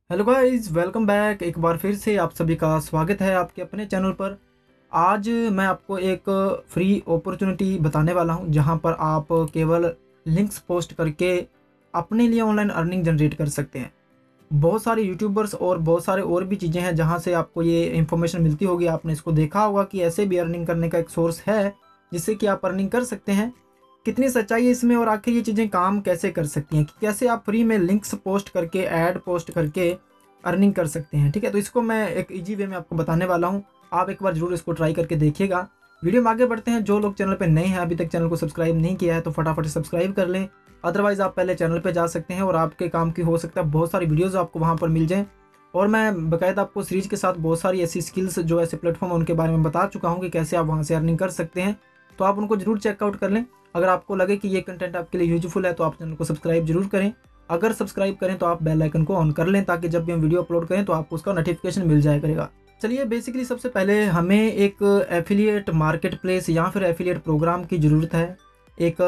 Hello guys, welcome back. एक बार फिर से आप सभी का स्वागत है आपके अपने चैनल पर। आज मैं आपको एक फ्री अपॉर्चुनिटी बताने वाला हूं, जहां पर आप केवल लिंक्स पोस्ट करके अपने लिए ऑनलाइन अर्निंग जनरेट कर सकते हैं। बहुत सारे यूट्यूबर्स और बहुत सारे और भी चीज़ें हैं जहां से आपको ये इन्फॉर्मेशन मिलती होगी। आपने इसको देखा होगा कि ऐसे भी अर्निंग करने का एक सोर्स है जिससे कि आप अर्निंग कर सकते हैं। कितनी सच्चाई है इसमें और आखिर ये चीज़ें काम कैसे कर सकती हैं, कि कैसे आप फ्री में लिंक्स पोस्ट करके, ऐड पोस्ट करके अर्निंग कर सकते हैं। ठीक है, तो इसको मैं एक इजी वे में आपको बताने वाला हूँ। आप एक बार जरूर इसको ट्राई करके देखिएगा। वीडियो में आगे बढ़ते हैं। जो लोग चैनल पर नए हैं, अभी तक चैनल को सब्सक्राइब नहीं किया है, तो फटाफट सब्सक्राइब कर लें। अदरवाइज़ आप पहले चैनल पे जा सकते हैं और आपके काम की हो सकता है बहुत सारी वीडियोज़ आपको वहाँ पर मिल जाएँ। और मैं बाकायदा आपको सीरीज के साथ बहुत सारी ऐसी स्किल्स, जो ऐसे प्लेटफॉर्म, उनके बारे में बता चुका हूँ कि कैसे आप वहाँ से अर्निंग कर सकते हैं। तो आप उनको जरूर चेकआउट कर लें। अगर आपको लगे कि ये कंटेंट आपके लिए यूजफुल है तो आप चैनल को सब्सक्राइब जरूर करें। अगर सब्सक्राइब करें तो आप बेल आइकन को ऑन कर लें, ताकि जब भी हम वीडियो अपलोड करें तो आपको उसका नोटिफिकेशन मिल जाया करेगा। चलिए, बेसिकली सबसे पहले हमें एक एफिलिएट मार्केट प्लेस या फिर एफिलिएट प्रोग्राम की ज़रूरत है। एक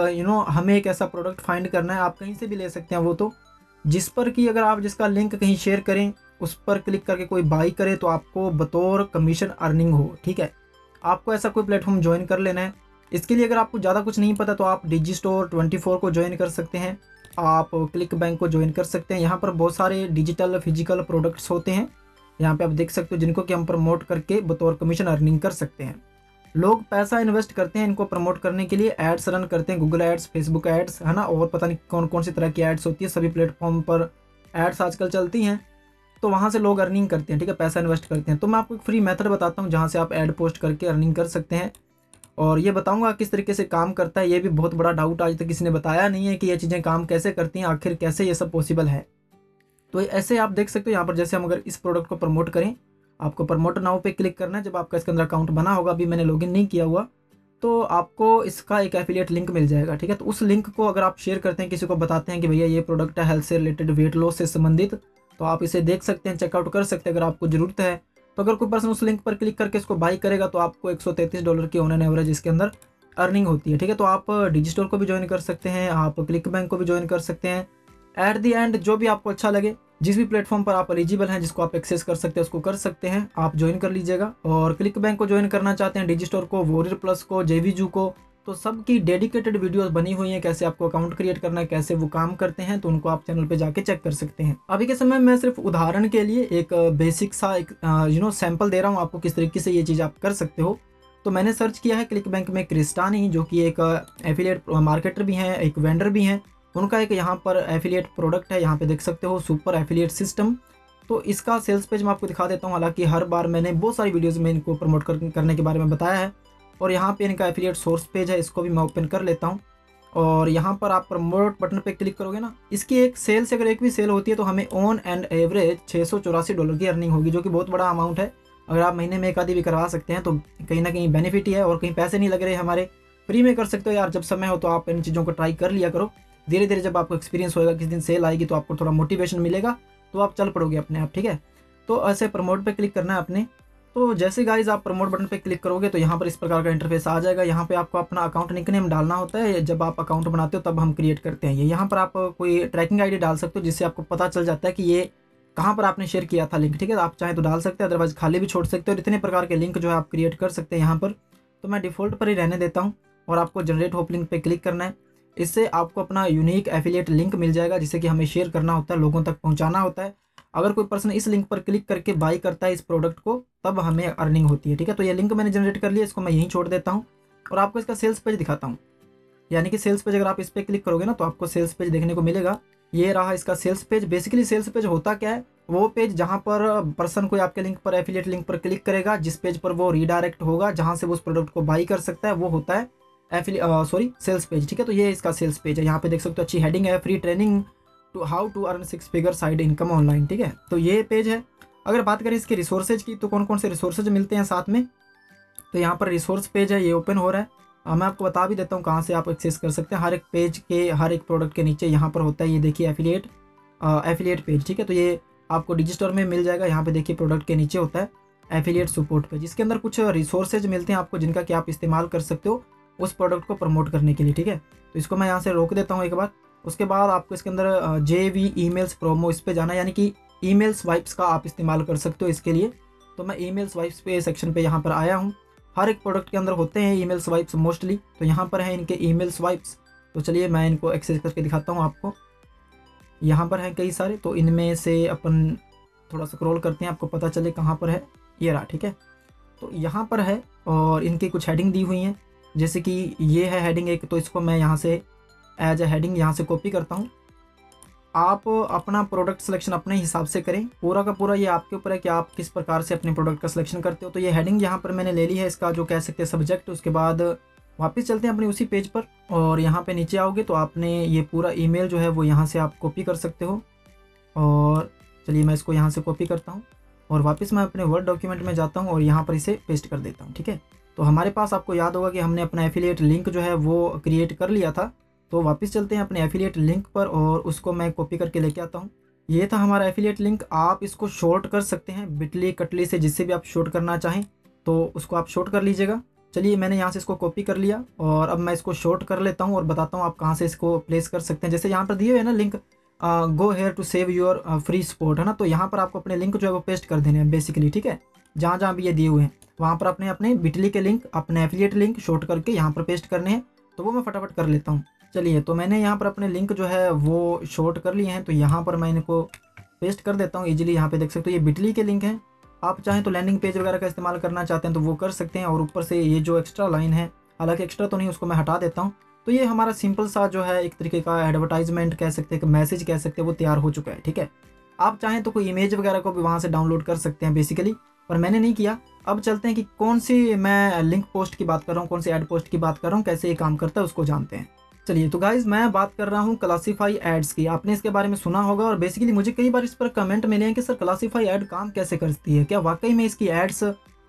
हमें एक ऐसा प्रोडक्ट फाइंड करना है, आप कहीं से भी ले सकते हैं वो तो, जिस पर कि अगर आप जिसका लिंक कहीं शेयर करें, उस पर क्लिक करके कोई बाई करे तो आपको बतौर कमीशन अर्निंग हो। ठीक है, आपको ऐसा कोई प्लेटफॉर्म ज्वाइन कर लेना है। इसके लिए अगर आपको ज़्यादा कुछ नहीं पता तो आप डिजिस्टोर 24 को ज्वाइन कर सकते हैं। आप क्लिक बैंक को ज्वाइन कर सकते हैं। यहाँ पर बहुत सारे डिजिटल फिजिकल प्रोडक्ट्स होते हैं, यहाँ पे आप देख सकते हो, जिनको कि हम प्रमोट करके बतौर कमीशन अर्निंग कर सकते हैं। लोग पैसा इन्वेस्ट करते हैं इनको प्रमोट करने के लिए, एड्स रन करते हैं, गूगल एड्स, फेसबुक एड्स, है ना, और पता नहीं कौन कौन सी तरह की एड्स होती है। सभी प्लेटफॉर्म पर एड्स आजकल चलती हैं, तो वहाँ से लोग अर्निंग करते हैं। ठीक है, पैसा इन्वेस्ट करते हैं। तो मैं आपको एक फ्री मेथड बताता हूँ जहाँ से आप एड पोस्ट करके अर्निंग कर सकते हैं, और ये बताऊंगा किस तरीके से काम करता है। ये भी बहुत बड़ा डाउट, आज तक किसी ने बताया नहीं है कि ये चीज़ें काम कैसे करती हैं, आखिर कैसे ये सब पॉसिबल है। तो ऐसे आप देख सकते हो यहाँ पर, जैसे हम अगर इस प्रोडक्ट को प्रमोट करें, आपको प्रमोट नाउ पे क्लिक करना है। जब आपका इसके अंदर अकाउंट बना होगा, अभी मैंने लॉगिन नहीं किया हुआ, तो आपको इसका एक एफिलिएट लिंक मिल जाएगा। ठीक है, तो उस लिंक को अगर आप शेयर करते हैं, किसी को बताते हैं कि भैया ये प्रोडक्ट है हेल्थ से रिलेटेड, वेट लॉस से संबंधित, तो आप इसे देख सकते हैं, चेकआउट कर सकते हैं अगर आपको ज़रूरत है। तो अगर कोई पर्सन उस लिंक पर क्लिक करके इसको बाई करेगा तो आपको $133 की ऑन एन एवरेज इसके अंदर अर्निंग होती है। ठीक है, तो आप डिजिस्टोर को भी ज्वाइन कर सकते हैं, आप क्लिक बैंक को भी ज्वाइन कर सकते हैं। एट दी एंड जो भी आपको अच्छा लगे, जिस भी प्लेटफॉर्म पर आप एलिजिबल हैं, जिसको आप एक्सेस कर सकते हैं, उसको कर सकते हैं, आप ज्वाइन कर लीजिएगा। और क्लिक बैंक को ज्वाइन करना चाहते हैं, डिजिस्टोर को, वॉरियर प्लस को, जेवीजू को, तो सबकी डेडिकेटेड वीडियोस बनी हुई हैं, कैसे आपको अकाउंट क्रिएट करना है, कैसे वो काम करते हैं, तो उनको आप चैनल पे जाके चेक कर सकते हैं। अभी के समय मैं सिर्फ उदाहरण के लिए एक बेसिक सा एक सैंपल दे रहा हूँ आपको, किस तरीके से ये चीज़ आप कर सकते हो। तो मैंने सर्च किया है क्लिक बैंक में क्रिस्टानी, जो कि एक एफिलिएट मार्केटर भी हैं, एक वेंडर भी हैं। उनका एक यहाँ पर एफिलिएट प्रोडक्ट है, यहाँ पे देख सकते हो, सुपर एफिलिएट सिस्टम। तो इसका सेल्स पेज मैं आपको दिखा देता हूँ। हालांकि हर बार मैंने बहुत सारी वीडियोज़ में इनको प्रमोट करने के बारे में बताया है। और यहाँ पे इनका एफिलिएट सोर्स पेज है, इसको भी मैं ओपन कर लेता हूँ। और यहाँ पर आप प्रमोट बटन पे क्लिक करोगे ना, इसकी एक सेल से अगर एक भी सेल होती है तो हमें ऑन एंड एवरेज $684 की अर्निंग होगी, जो कि बहुत बड़ा अमाउंट है। अगर आप महीने में एक आधी भी करवा सकते हैं तो कहीं ना कहीं बेनिफिट ही है, और कहीं पैसे नहीं लग रहे हमारे, फ्री में कर सकते हो यार। जब समय हो तो आप इन चीज़ों को ट्राई कर लिया करो। धीरे धीरे जब आपको एक्सपीरियंस होएगा, किस दिन सेल आएगी तो आपको थोड़ा मोटिवेशन मिलेगा, तो आप चल पड़ोगे अपने आप। ठीक है, तो ऐसे प्रमोट पे क्लिक करना है आपने। तो जैसे गाइज आप प्रमोट बटन पे क्लिक करोगे तो यहाँ पर इस प्रकार का इंटरफेस आ जाएगा। यहाँ पे आपको अपना अकाउंट निकनेम डालना होता है, जब आप अकाउंट बनाते हो तब हम क्रिएट करते हैं ये। यहाँ पर आप कोई ट्रैकिंग आईडी डाल सकते हो, जिससे आपको पता चल जाता है कि ये कहाँ पर आपने शेयर किया था लिंक। ठीक है, आप चाहें तो डाल सकते हैं, अदरवाइज खाली भी छोड़ सकते हो। इतने प्रकार के लिंक जो है आप क्रिएट कर सकते हैं यहाँ पर। तो मैं डिफ़ॉल्ट पर ही रहने देता हूँ, और आपको जनरेट होप लिंक पे क्लिक करना है। इससे आपको अपना यूनिक एफिलिएट लिंक मिल जाएगा, जिसे कि हमें शेयर करना होता है, लोगों तक पहुँचाना होता है। अगर कोई पर्सन इस लिंक पर क्लिक करके बाई करता है इस प्रोडक्ट को, तब हमें अर्निंग होती है। ठीक है, तो ये लिंक मैंने जनरेट कर लिया, इसको मैं यहीं छोड़ देता हूँ और आपको इसका सेल्स पेज दिखाता हूँ। यानी कि सेल्स पेज अगर आप इस पर क्लिक करोगे ना तो आपको सेल्स पेज देखने को मिलेगा। ये रहा इसका sales page. Basically sales page होता क्या है, वो पेज जहाँ पर पर्सन कोई आपके लिंक पर, एफिलिएट लिंक पर क्लिक करेगा, जिस पेज पर वो रीडायरेक्ट होगा, जहाँ से वो उस प्रोडक्ट को बाई कर सकता है, वो होता है सेल्स पेज। ठीक है, तो ये इसका सेल्स पेज है। यहाँ पे देख सकते हो, अच्छी हेडिंग है, free training to how to earn 6 figure side income online. ठीक है, तो ये पेज है। अगर बात करें इसके रिसोर्सेज की, तो कौन कौन से रिसोर्सेज मिलते हैं साथ में, तो यहाँ पर रिसोर्स पेज है, ये ओपन हो रहा है। मैं आपको बता भी देता हूँ कहाँ से आप एक्सेस कर सकते हैं। हर एक पेज के, हर एक प्रोडक्ट के नीचे यहाँ पर होता है, ये देखिए एफिलिएट पेज। ठीक है, तो ये आपको डिजिस्टोर में मिल जाएगा। यहाँ पे देखिए प्रोडक्ट के नीचे होता है एफिलिएट सपोर्ट पेज। इसके अंदर कुछ रिसोर्सेज मिलते हैं आपको, जिनका कि आप इस्तेमाल कर सकते हो उस प्रोडक्ट को प्रमोट करने के लिए। ठीक है, तो इसको मैं यहाँ से रोक देता हूँ एक बार। उसके बाद आपको इसके अंदर JV ईमेल्स प्रोमो, इस पर जाना है। यानी कि ईमेल स्वाइप्स का आप इस्तेमाल कर सकते हो इसके लिए। तो मैं ईमेल स्वाइप्स पे सेक्शन पे यहाँ पर आया हूँ। हर एक प्रोडक्ट के अंदर होते हैं ईमेल स्वाइप्स मोस्टली, तो यहाँ पर है इनके ईमेल स्वाइप्स। तो चलिए मैं इनको एक्सेस करके दिखाता हूँ आपको। यहाँ पर हैं कई सारे, तो इनमें से अपन थोड़ा स्क्रॉल करते हैं, आपको पता चले कहाँ पर है। ये रहा, ठीक है। तो यहाँ पर है और इनकी कुछ हेडिंग दी हुई हैं, जैसे कि ये है हेडिंग एक, तो इसको मैं यहाँ से एज ए हेडिंग यहाँ से कॉपी करता हूँ। आप अपना प्रोडक्ट सिलेक्शन अपने हिसाब से करें, पूरा का पूरा ये आपके ऊपर है कि आप किस प्रकार से अपने प्रोडक्ट का सिलेक्शन करते हो। तो ये हेडिंग यहाँ पर मैंने ले ली है, इसका जो कह सकते हैं सब्जेक्ट। उसके बाद वापस चलते हैं अपने उसी पेज पर, और यहाँ पे नीचे आओगे तो आपने ये पूरा ईमेल जो है वो यहाँ से आप कॉपी कर सकते हो। और चलिए मैं इसको यहाँ से कॉपी करता हूँ और वापस मैं अपने वर्ड डॉक्यूमेंट में जाता हूँ और यहाँ पर इसे पेस्ट कर देता हूँ, ठीक है। तो हमारे पास, आपको याद होगा कि हमने अपना एफिलिएट लिंक जो है वो क्रिएट कर लिया था। तो वापस चलते हैं अपने एफिलिएट लिंक पर और उसको मैं कॉपी करके लेके आता हूँ। ये था हमारा एफिलिएट लिंक। आप इसको शॉर्ट कर सकते हैं बिटली कटली से, जिससे भी आप शॉर्ट करना चाहें तो उसको आप शॉर्ट कर लीजिएगा। चलिए मैंने यहाँ से इसको कॉपी कर लिया और अब मैं इसको शॉर्ट कर लेता हूँ और बताता हूँ आप कहाँ से इसको प्लेस कर सकते हैं। जैसे यहाँ पर दिए हुए है ना link, go here to save your free spot, है ना। तो यहाँ पर आपको अपने लिंक जो है वो पेस्ट कर देने हैं बेसिकली, ठीक है। जहाँ जहाँ भी ये दिए हुए हैं वहाँ पर अपने बिटली के लिंक, अपने एफिलिएट लिंक शॉर्ट करके यहाँ पर पेस्ट करने हैं। तो वो मैं फटाफट कर लेता हूँ। चलिए तो मैंने यहाँ पर अपने लिंक जो है वो शॉर्ट कर लिए हैं, तो यहाँ पर मैं इनको पेस्ट कर देता हूँ ईजिली। यहाँ पे देख सकते हो ये बिटली के लिंक हैं। आप चाहें तो लैंडिंग पेज वगैरह का इस्तेमाल करना चाहते हैं तो वो कर सकते हैं। और ऊपर से ये जो एक्स्ट्रा लाइन है, हालांकि एक्स्ट्रा तो नहीं, उसको मैं हटा देता हूँ। तो ये हमारा सिंपल सा जो है एक तरीके का एडवर्टाइजमेंट कह सकते हैं, मैसेज कह सकते हैं, वो तैयार हो चुका है, ठीक है। आप चाहें तो कोई इमेज वगैरह को भी वहाँ से डाउनलोड कर सकते हैं बेसिकली, पर मैंने नहीं किया। अब चलते हैं कि कौन सी मैं लिंक पोस्ट की बात कर रहा हूँ, कौन सी एड पोस्ट की बात कर रहा हूँ, कैसे ये काम करता है उसको जानते हैं। चलिए तो गाइज मैं बात कर रहा हूँ क्लासीफाई एड्स की। आपने इसके बारे में सुना होगा और बेसिकली मुझे कई बार इस पर कमेंट मिले हैं कि सर क्लासीफाई ऐड काम कैसे करती है, क्या वाकई में इसकी एड्स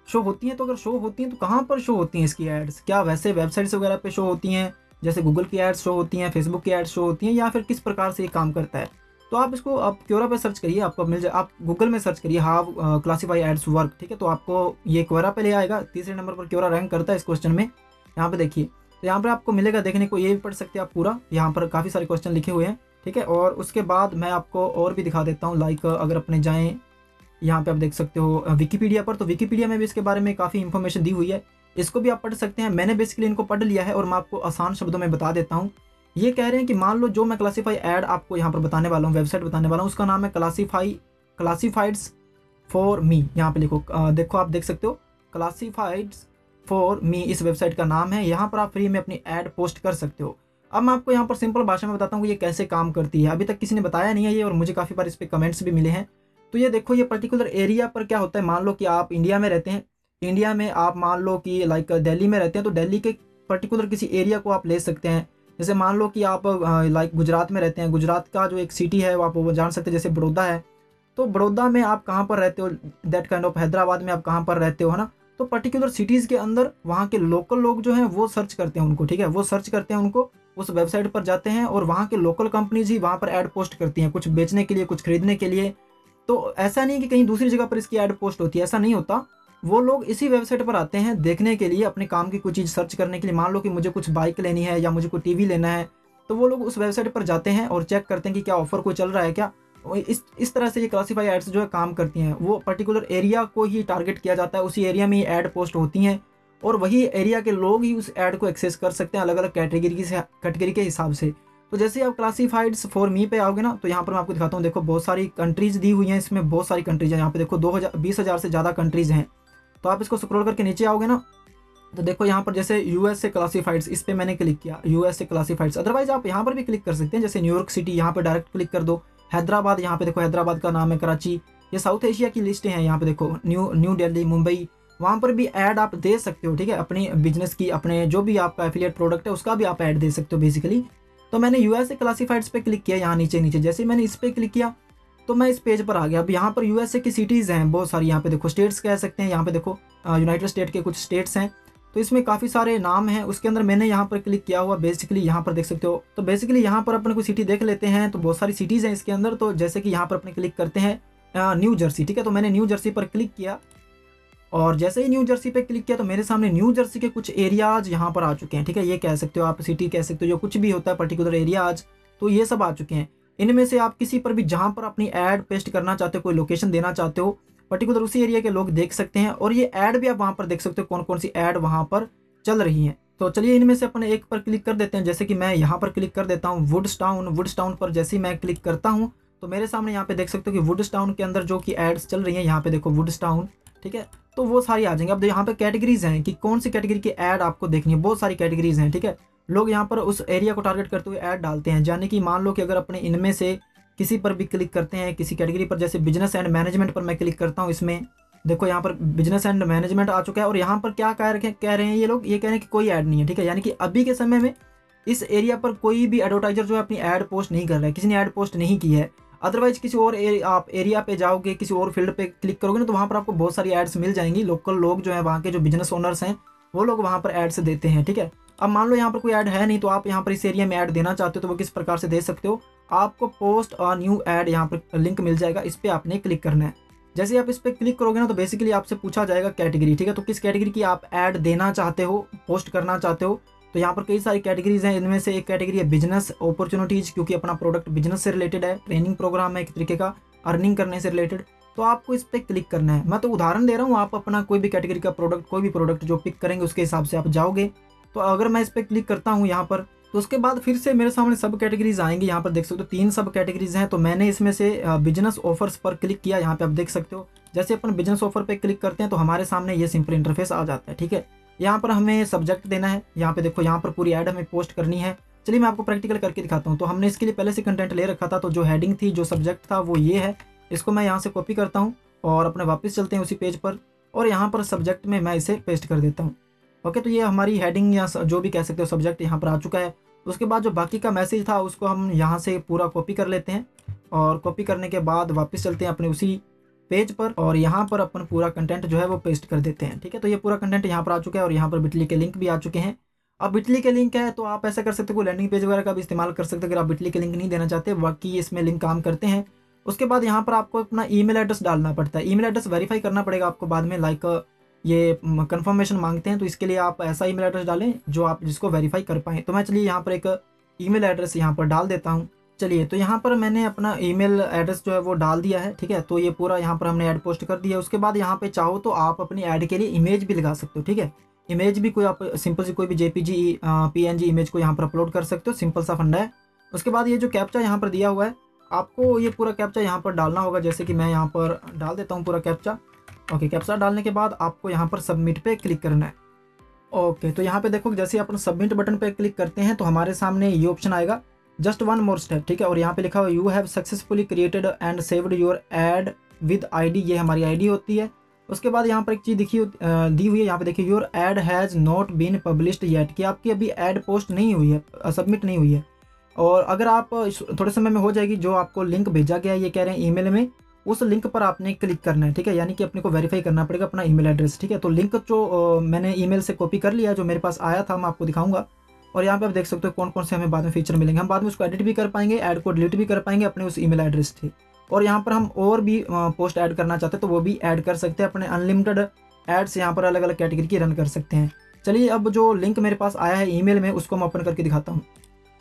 शो होती हैं? तो अगर शो होती हैं तो कहाँ पर शो होती हैं इसकी एड्स? क्या वैसे वेबसाइट्स वगैरह पे शो होती हैं, जैसे गूगल की एड्स शो होती हैं, फेसबुक की एड्स शो होती हैं, या फिर किस प्रकार से ये काम करता है? तो आप इसको आप क्योरा पे सर्च करिए, आपको मिल जाए। आप गूगल में सर्च करिए हाउ क्लासीफाई एड्स वर्क, ठीक है। तो आपको ये क्योरा पे ले आएगा। तीसरे नंबर पर क्योरा रैंक करता है इस क्वेश्चन में। यहाँ पे देखिए, तो यहाँ पर आपको मिलेगा देखने को, ये भी पढ़ सकते हैं आप पूरा, यहाँ पर काफ़ी सारे क्वेश्चन लिखे हुए हैं, ठीक है। और उसके बाद मैं आपको और भी दिखा देता हूँ, लाइक अगर अपने जाएँ यहाँ पे आप देख सकते हो विकीपीडिया पर, तो विकीपीडिया में भी इसके बारे में काफ़ी इन्फॉर्मेशन दी हुई है, इसको भी आप पढ़ सकते हैं। मैंने बेसिकली इनको पढ़ लिया है और मैं आपको आसान शब्दों में बता देता हूँ। ये कह रहे हैं कि मान लो जो मैं क्लासीफाई ऐड आपको यहाँ पर बताने वाला हूँ, वेबसाइट बताने वाला हूँ, उसका नाम है क्लासीफाइड्स फॉर मी। यहाँ पे लिखो, देखो आप देख सकते हो क्लासीफाइड्स फॉर मी इस वेबसाइट का नाम है। यहाँ पर आप फ्री में अपनी ऐड पोस्ट कर सकते हो। अब मैं आपको यहाँ पर सिंपल भाषा में बताता हूँ कि ये कैसे काम करती है। अभी तक किसी ने बताया नहीं है ये, और मुझे काफ़ी बार इस पर कमेंट्स भी मिले हैं। तो ये देखो, ये पर्टिकुलर एरिया पर क्या होता है, मान लो कि आप इंडिया में रहते हैं, इंडिया में आप मान लो कि लाइक दिल्ली में रहते हैं, तो दिल्ली के पर्टिकुलर किसी एरिया को आप ले सकते हैं। जैसे मान लो कि आप लाइक गुजरात में रहते हैं, गुजरात का जो एक सिटी है वो आप वो जान सकते हैं, जैसे बड़ौदा है। तो बड़ौदा में आप कहाँ पर रहते हो, दैट काइंड ऑफ हैदराबाद में आप कहाँ पर रहते हो, है ना। तो पर्टिकुलर सिटीज़ के अंदर वहाँ के लोकल लोग जो हैं वो सर्च करते हैं उनको, ठीक है। वो सर्च करते हैं उनको, उस वेबसाइट पर जाते हैं और वहाँ के लोकल कंपनीज ही वहाँ पर ऐड पोस्ट करती हैं, कुछ बेचने के लिए, कुछ खरीदने के लिए। तो ऐसा नहीं कि कहीं दूसरी जगह पर इसकी ऐड पोस्ट होती है, ऐसा नहीं होता। वो लोग इसी वेबसाइट पर आते हैं देखने के लिए, अपने काम की कोई चीज़ सर्च करने के लिए। मान लो कि मुझे कुछ बाइक लेनी है या मुझे कोई टीवी लेना है, तो वो लोग उस वेबसाइट पर जाते हैं और चेक करते हैं कि क्या ऑफर कोई चल रहा है क्या। इस तरह से ये क्लासीफाई एड्स जो है काम करती हैं। वो पर्टिकुलर एरिया को ही टारगेट किया जाता है, उसी एरिया में ये ऐड पोस्ट होती हैं और वही एरिया के लोग ही उस ऐड को एक्सेस कर सकते हैं अलग अलग कैटेगरी के हिसाब से। तो जैसे आप क्लासीफाइड्स फॉर मी पे आओगे ना, तो यहाँ पर मैं आपको दिखाता हूँ। देखो बहुत सारी कंट्रीज़ दी हुई हैं, इसमें बहुत सारी कंट्रीज़ हैं। यहाँ पे देखो 20,000 से ज़्यादा कंट्रीज़ हैं। तो आप इसको स्क्रॉल करके नीचे आओगे ना, तो देखो यहाँ पर जैसे यूएस से क्लासीफाइड्स, इस पर मैंने क्लिक किया, यूएस से क्लासीफाइड्स। अदरवाइज आप यहाँ पर भी क्लिक कर सकते हैं, जैसे न्यूयॉर्क सिटी, यहाँ पर डायरेक्ट क्लिक कर दो। हैदराबाद, यहाँ पे देखो हैदराबाद का नाम है, कराची, ये साउथ एशिया की लिस्टें हैं। यहाँ पे देखो न्यू दिल्ली, मुंबई, वहाँ पर भी ऐड आप दे सकते हो, ठीक है। अपनी बिजनेस की, अपने जो भी आपका एफिलिएट प्रोडक्ट है उसका भी आप ऐड दे सकते हो बेसिकली। तो मैंने यूएस से क्लासीफाइड्स पे क्लिक किया, यहाँ नीचे जैसे मैंने इस पर क्लिक किया तो मैं इस पेज पर आ गया। अब यहाँ पर यूएसए की सिटीज़ हैं बहुत सारी, यहाँ पे देखो स्टेट्स कह सकते हैं, यहाँ पे देखो यूनाइटेड स्टेट के कुछ स्टेट्स हैं। तो इसमें काफ़ी सारे नाम हैं, उसके अंदर मैंने यहाँ पर क्लिक किया हुआ, बेसिकली यहाँ पर देख सकते हो। तो बेसिकली यहाँ पर अपने कोई सिटी देख लेते हैं, तो बहुत सारी सिटीज़ हैं इसके अंदर। तो जैसे कि यहाँ पर अपने क्लिक करते हैं न्यू जर्सी, ठीक है। तो मैंने न्यू जर्सी पर क्लिक किया और जैसे ही न्यू जर्सी पे क्लिक किया तो मेरे सामने न्यू जर्सी के कुछ एरियाज यहाँ पर आ चुके हैं, ठीक है। ये कह सकते हो आप, सिटी कह सकते हो, जो कुछ भी होता है पर्टिकुलर एरियाज, तो ये सब आ चुके हैं। इनमें से आप किसी पर भी जहाँ पर अपनी ऐड पेस्ट करना चाहते हो, कोई लोकेशन देना चाहते हो, पर्टिकुलर उसी एरिया के लोग देख सकते हैं। और ये ऐड भी आप वहाँ पर देख सकते हो कौन कौन सी ऐड वहाँ पर चल रही हैं। तो चलिए इनमें से अपन एक पर क्लिक कर देते हैं। जैसे कि मैं यहाँ पर क्लिक कर देता हूँ वुड्स टाउन पर जैसे ही मैं क्लिक करता हूँ तो मेरे सामने यहाँ पे देख सकते हो कि वुड्स टाउन के अंदर जो कि एड्स चल रही हैं, यहाँ पे देखो वुड्स टाउन, ठीक है। तो वो सारी आ जाएंगे। अब यहाँ पे कैटेगरीज हैं कि कौन सी कैटेगरी की ऐड आपको देखनी है, बहुत सारी कैटेगरीज हैं, ठीक है। लोग यहाँ पर उस एरिया को टारगेट करते हुए ऐड डालते हैं। यानी कि मान लो कि अगर अपने इनमें से किसी पर भी क्लिक करते हैं, किसी कैटेगरी पर, जैसे बिजनेस एंड मैनेजमेंट पर मैं क्लिक करता हूँ, इसमें देखो यहाँ पर बिजनेस एंड मैनेजमेंट आ चुका है। और यहाँ पर क्या कह रहे हैं ये लोग, ये कह रहे हैं कि कोई ऐड नहीं है, ठीक है। यानी कि अभी के समय में इस एरिया पर कोई भी एडवर्टाइजर जो है अपनी ऐड पोस्ट नहीं कर रहा है, किसी ने ऐड पोस्ट नहीं की है। अदरवाइज किसी और आप एरिया पे जाओगे, किसी और फील्ड पे क्लिक करोगे ना, तो वहाँ पर आपको बहुत सारी एड्स मिल जाएंगी। लोकल लोग जो है, वहाँ के जो बिजनेस ओनर्स हैं, वो लोग वहाँ पर एड्स देते हैं, ठीक है। अब मान लो यहाँ पर कोई ऐड है नहीं, तो आप यहाँ पर इस एरिया में ऐड देना चाहते हो तो वो किस प्रकार से दे सकते हो। आपको पोस्ट अ न्यू ऐड यहाँ पर लिंक मिल जाएगा, इस पर आपने क्लिक करना है। जैसे ही आप इस पर क्लिक करोगे ना तो बेसिकली आपसे पूछा जाएगा कैटेगरी, ठीक है। तो किस कैटेगरी की आप ऐड देना चाहते हो, पोस्ट करना चाहते हो। तो यहाँ पर कई सारी कैटेगरीज हैं। इनमें से एक कैटेगरी है बिजनेस अपॉर्चुनिटीज, क्योंकि अपना प्रोडक्ट बिजनेस से रिलेटेड है, ट्रेनिंग प्रोग्राम है एक तरीके का, अर्निंग करने से रिलेटेड। तो आपको इस पर क्लिक करना है। मैं तो उदाहरण दे रहा हूँ, आप अपना कोई भी कैटेगरी का प्रोडक्ट, कोई भी प्रोडक्ट जो पिक करेंगे उसके हिसाब से आप जाओगे। तो अगर मैं इस पर क्लिक करता हूँ यहाँ पर, तो उसके बाद फिर से मेरे सामने सब कैटेगरीज आएंगी। यहाँ पर देख सकते हो 3 सब कैटेगरीज हैं। तो मैंने इसमें से बिजनेस ऑफर्स पर क्लिक किया। यहाँ पे आप देख सकते हो जैसे अपन बिजनेस ऑफर पे क्लिक करते हैं तो हमारे सामने ये सिंपल इंटरफेस आ जाता है, ठीक है। यहाँ पर हमें सब्जेक्ट देना है। यहाँ पे देखो, यहाँ पर पूरी ऐड हमें पोस्ट करनी है। चलिए मैं आपको प्रैक्टिकल करके दिखाता हूँ। तो हमने इसके लिए पहले से कंटेंट ले रखा था। तो जो हेडिंग थी, जो सब्जेक्ट था, वो ये है। इसको मैं यहाँ से कॉपी करता हूँ और अपने वापस चलते हैं उसी पेज पर, और यहाँ पर सब्जेक्ट में मैं इसे पेस्ट कर देता हूँ। ओके, तो ये हमारी हेडिंग या जो भी कह सकते हो सब्जेक्ट यहाँ पर आ चुका है। उसके बाद जो बाकी का मैसेज था उसको हम यहाँ से पूरा कॉपी कर लेते हैं, और कॉपी करने के बाद वापस चलते हैं अपने उसी पेज पर, और यहाँ पर अपन पूरा कंटेंट जो है वो पेस्ट कर देते हैं, ठीक है। तो ये पूरा कंटेंट यहाँ पर आ चुका है और यहाँ पर बिटली के लिंक भी आ चुके हैं। अब बिटली के लिंक है तो आप ऐसा कर सकते हो, लैंडिंग पेज वगैरह का भी इस्तेमाल कर सकते हो अगर आप बिटली के लिंक नहीं देना चाहते, बाकी इसमें लिंक काम करते हैं। उसके बाद यहाँ पर आपको अपना ईमेल एड्रेस डालना पड़ता है। ईमेल एड्रेस वेरीफाई करना पड़ेगा आपको बाद में, लाइक ये कंफर्मेशन मांगते हैं। तो इसके लिए आप ऐसा ईमेल एड्रेस डालें जो आप जिसको वेरीफाई कर पाएँ। तो मैं चलिए यहाँ पर एक ईमेल एड्रेस यहाँ पर डाल देता हूँ। चलिए, तो यहाँ पर मैंने अपना ईमेल एड्रेस जो है वो डाल दिया है, ठीक है। तो ये पूरा यहाँ पर हमने ऐड पोस्ट कर दिया। उसके बाद यहाँ पे चाहो तो आप अपनी ऐड के लिए इमेज भी लगा सकते हो, ठीक है। इमेज भी कोई आप सिंपल सी कोई भी जेपीजी पीएनजी इमेज को यहाँ पर अपलोड कर सकते हो। सिंपल सा फंडा है। उसके बाद ये जो कैप्चा यहाँ पर दिया हुआ है, आपको ये पूरा कैप्चा यहाँ पर डालना होगा। जैसे कि मैं यहाँ पर डाल देता हूँ पूरा कैप्चा। ओके, कैप्चा डालने के बाद आपको यहाँ पर सबमिट पे क्लिक करना है। ओके, तो यहाँ पे देखो जैसे अपन सबमिट बटन पे क्लिक करते हैं तो हमारे सामने ये ऑप्शन आएगा, जस्ट वन मोर स्टेप, ठीक है। और यहाँ पे लिखा हुआ you have successfully created and saved your add with ID, ये हमारी आईडी होती है। उसके बाद यहाँ पर एक चीज़ दी हुई है, यहाँ पे देखिए your ad has not been published yet, कि आपकी अभी एड पोस्ट नहीं हुई है, सबमिट नहीं हुई है। और अगर आप थोड़े समय में हो जाएगी, जो आपको लिंक भेजा गया है, ये कह रहे हैं ईमेल में, उस लिंक पर आपने क्लिक करना है, ठीक है। यानी कि अपने को वेरीफाई करना पड़ेगा अपना ईमेल एड्रेस, ठीक है। तो लिंक जो मैंने ईमेल से कॉपी कर लिया, जो मेरे पास आया था, मैं आपको दिखाऊंगा। और यहाँ पे आप देख सकते हो कौन कौन से हमें बाद में फीचर मिलेंगे। हम बाद में उसको एडिट भी कर पाएंगे, ऐड को डिलीट भी कर पाएंगे अपने उस ईमेल एड्रेस से। और यहाँ पर हम और भी पोस्ट ऐड करना चाहते हैं तो वो भी ऐड कर सकते हैं। अपने अनलिमिटेड एड्स यहाँ पर अलग अलग कैटेगरी की रन कर सकते हैं। चलिए, अब जो लिंक मेरे पास आया है ईमेल में, उसको मैं ओपन करके दिखाता हूँ।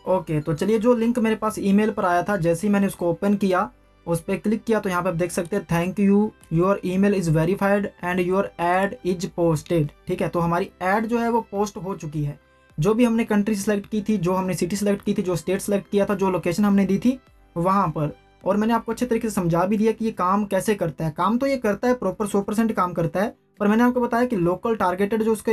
ओके, तो चलिए, जो लिंक मेरे पास ईमेल पर आया था, जैसे ही मैंने उसको ओपन किया, उस पर क्लिक किया, तो यहाँ पे आप देख सकते हैं thank you, your email is verified and your add is posted, ठीक है। तो हमारी ऐड जो है वो पोस्ट हो चुकी है। जो भी हमने कंट्री सेलेक्ट की थी, जो हमने सिटी सेलेक्ट की थी, जो स्टेट सेलेक्ट किया था, जो लोकेशन हमने दी थी वहाँ पर। और मैंने आपको अच्छे तरीके से समझा भी दिया कि ये काम कैसे करता है। काम तो ये करता है, प्रॉपर 100% काम करता है। पर मैंने आपको बताया कि लोकल टारगेटेड जो उसके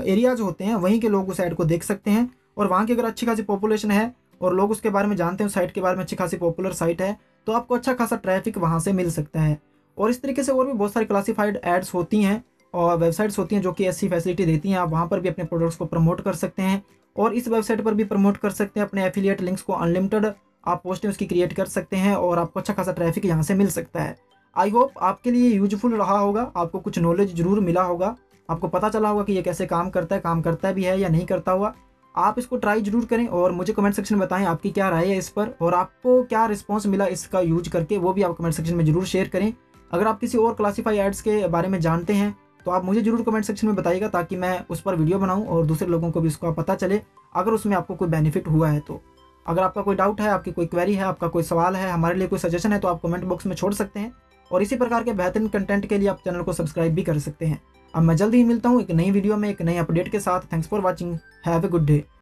एरियाज होते हैं, वहीं के लोग उस ऐड को देख सकते हैं। और वहाँ की अगर अच्छी खासी पॉपुलेशन है और लोग उसके बारे में जानते हैं, उस साइट के बारे में, अच्छी खासी पॉपुलर साइट है, तो आपको अच्छा खासा ट्रैफिक वहाँ से मिल सकता है। और इस तरीके से और भी बहुत सारी क्लासीफाइड एड्स होती हैं और वेबसाइट्स होती हैं जो कि ऐसी फैसिलिटी देती हैं। आप वहाँ पर भी अपने प्रोडक्ट्स को प्रमोट कर सकते हैं और इस वेबसाइट पर भी प्रमोट कर सकते हैं। अपने एफिलिएट लिंक्स को अनलिमिटेड आप पोस्टें उसकी क्रिएट कर सकते हैं और आपको अच्छा खासा ट्रैफिक यहाँ से मिल सकता है। आई होप आपके लिए यूजफुल रहा होगा, आपको कुछ नॉलेज जरूर मिला होगा, आपको पता चला होगा कि ये कैसे काम करता है भी है या नहीं करता हुआ। आप इसको ट्राई जरूर करें और मुझे कमेंट सेक्शन में बताएं आपकी क्या राय है इस पर, और आपको क्या रिस्पॉन्स मिला इसका यूज करके, वो भी आप कमेंट सेक्शन में जरूर शेयर करें। अगर आप किसी और क्लासीफाई एड्स के बारे में जानते हैं तो आप मुझे जरूर कमेंट सेक्शन में बताइएगा, ताकि मैं उस पर वीडियो बनाऊं और दूसरे लोगों को भी उसका पता चले, अगर उसमें आपको कोई बेनिफिट हुआ है तो। अगर आपका कोई डाउट है, आपकी कोई क्वेरी है, आपका कोई सवाल है, हमारे लिए कोई सजेशन है, तो आप कमेंट बॉक्स में छोड़ सकते हैं। और इसी प्रकार के बेहतरीन कंटेंट के लिए आप चैनल को सब्सक्राइब भी कर सकते हैं। अब मैं जल्दी ही मिलता हूँ एक नई वीडियो में एक नई अपडेट के साथ। Thanks for watching, have a good day.